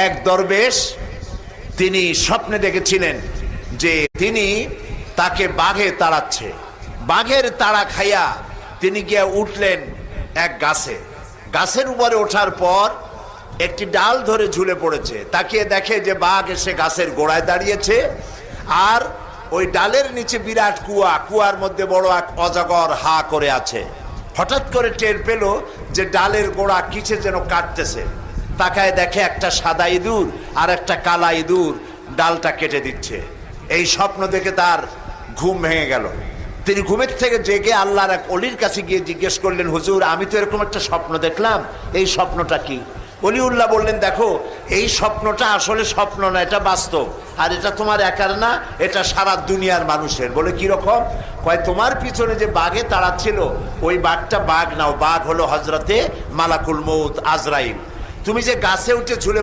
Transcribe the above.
এক দরবেশ তিনি স্বপ্নে দেখেছিলেন যে তিনি তাকে বাঘে তাড়াচ্ছে। বাঘের তাড়া খাইয়া তিনি গিয়ে উঠলেন এক গাছে। গাছের উপরে ওঠার পর একটি ডাল ধরে ঝুলে পড়েছে। তাকিয়ে দেখে যে বাঘ এসে গাছের গোড়ায় দাঁড়িয়েছে, আর ওই ডালের নিচে বিরাট কুয়া, কুয়ার মধ্যে বড় এক অজগর হা করে আছে। হঠাৎ করে টের পেল যে ডালের গোড়া কিসে যেন কাটতেছে। তাকায় দেখে একটা সাদা ইঁদুর আর একটা কালা ইঁদুর ডালটা কেটে দিচ্ছে। এই স্বপ্ন দেখে তার ঘুম ভেঙে গেল। তিনি ঘুমের থেকে জেগে আল্লাহর এক অলির কাছে গিয়ে জিজ্ঞেস করলেন, হুজুর আমি তো এরকম একটা স্বপ্ন দেখলাম, এই স্বপ্নটা কি? অলিউল্লাহ বললেন, দেখো এই স্বপ্নটা আসলে স্বপ্ন না, এটা বাস্তব। আর এটা তোমার একার না, এটা সারা দুনিয়ার মানুষের। বলে কি রকম? কয় তোমার পিছনে যে বাঘে তাড়াচ্ছিল ওই বাঘটা বাঘ নাও, বাঘ হলো হজরতে মালাকুল মউত আজরাইল। তুমি যে গাছে উঠে ঝুলে